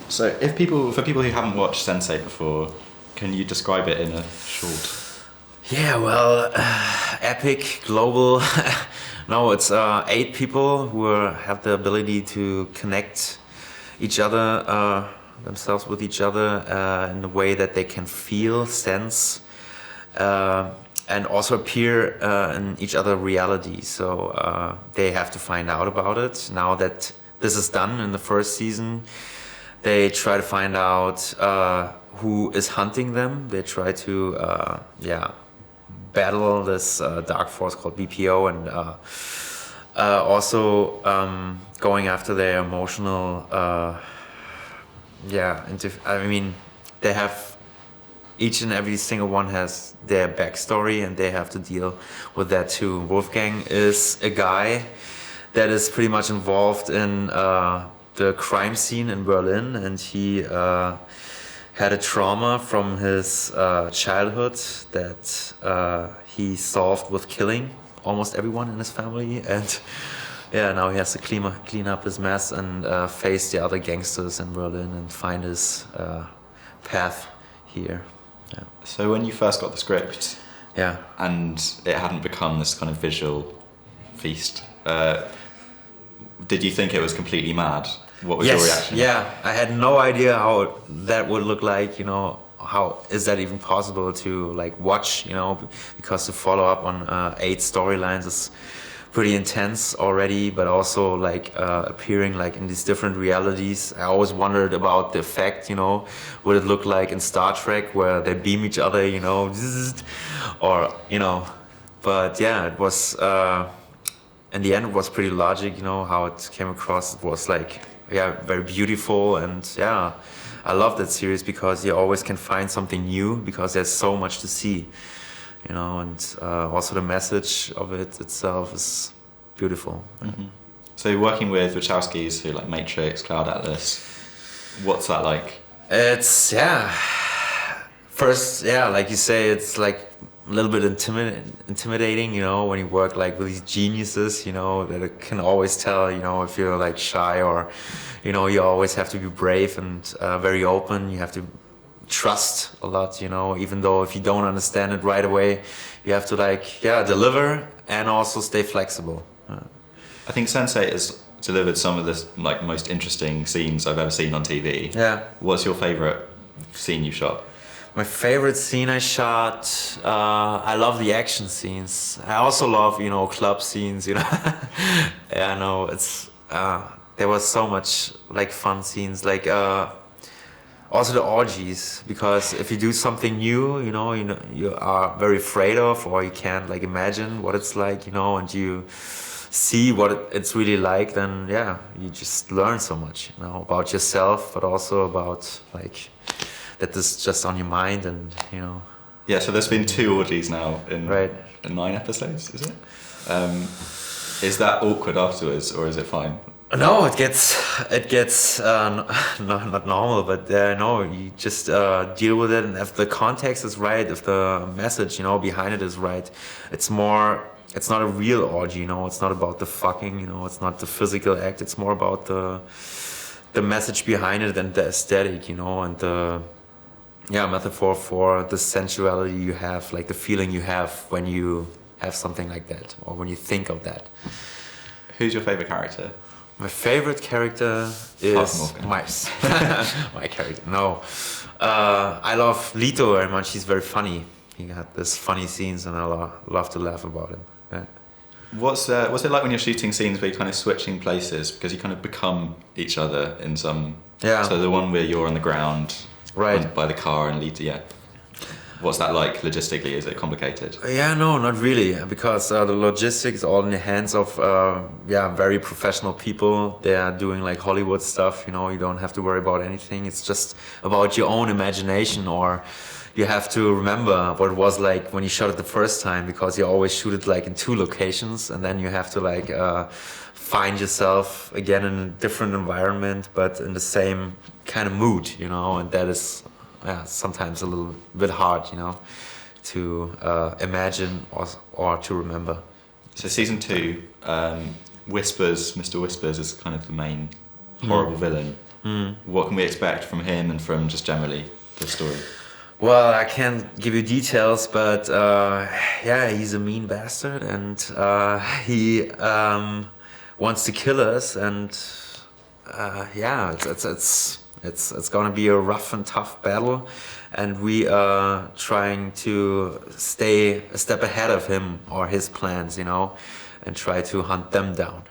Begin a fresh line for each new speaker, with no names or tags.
So for people who haven't watched Sense8 before, can you describe it in a short?
Yeah, well, epic, global. No, it's 8 people who have the ability to connect each other, themselves with each other in a way that they can feel, sense, and also appear in each other's reality. So they have to find out about it. Now that this is done in the first season, they try to find out who is hunting them. They try to, battle this dark force called BPO, and also going after their emotional. They have, each and every single one has their backstory, and they have to deal with that too. Wolfgang is a guy that is pretty much involved in the crime scene in Berlin, and he had a trauma from his childhood that he solved with killing almost everyone in his family, and now he has to clean up his mess and face the other gangsters in Berlin and find his path here. Yeah.
So when you first got the script, and it hadn't become this kind of visual feast, did you think it was completely mad? What was your reaction?
Yeah, I had no idea how that would look like, how is that even possible to watch, because to follow up on 8 storylines is pretty intense already, but also appearing in these different realities. I always wondered about the effect, would it look like in Star Trek where they beam each other, or, but yeah, it was, in the end it was pretty logic, how it came across. It was very beautiful, and I love that series because you always can find something new because there's so much to see, and also the message of it itself is beautiful.
Mm-hmm. So working with Wachowskis, who like Matrix, Cloud Atlas, what's that like?
It's first like you say, it's a little bit intimidating, when you work with these geniuses, that it can always tell, if you're shy, or, you always have to be brave and very open. You have to trust a lot, even though if you don't understand it right away, you have to deliver and also stay flexible.
I think Sense8 has delivered some of the most interesting scenes I've ever seen on TV.
Yeah.
What's your favorite scene you shot?
My favorite scene I shot, I love the action scenes. I also love, club scenes, Yeah, no, it's, there was so much, fun scenes, also the orgies, because if you do something new, you are very afraid of, or you can't, imagine what it's like, and you see what it's really like, then, you just learn so much, about yourself, but also about, that this is just on your mind, and
Yeah, so there's been 2 orgies now in 9 episodes, is it? Is that awkward afterwards, or is it fine?
No, it gets not normal, but no, you just deal with it, and if the context is right, if the message behind it is right, it's not a real orgy, it's not about the fucking, it's not the physical act, it's more about the message behind it and the aesthetic, and the metaphor for the sensuality you have, the feeling you have when you have something like that, or when you think of that.
Who's your favorite character?
My favorite character is my character. No, I love Lito very much. He's very funny. He had these funny scenes, and I love to laugh about him. Yeah.
What's it like when you're shooting scenes where you're kind of switching places, because you kind of become each other in some?
Yeah.
So the one where you're on the ground,
right,
by the car, and Lito, yeah. What's that like logistically? Is it complicated?
Yeah, no, not really, because the logistics are all in the hands of very professional people. They are doing Hollywood stuff, you don't have to worry about anything. It's just about your own imagination, or you have to remember what it was like when you shot it the first time, because you always shoot it in 2 locations, and then you have to find yourself again in a different environment, but in the same kind of mood, and that is sometimes a little bit hard, to imagine or to remember.
So season 2, Mr. Whispers is kind of the main horrible villain. What can we expect from him and from just generally the story?
Well, I can't give you details, but yeah, he's a mean bastard, and he wants to kill us, and yeah, it's gonna be a rough and tough battle, and we are trying to stay a step ahead of him or his plans, you know, and try to hunt them down.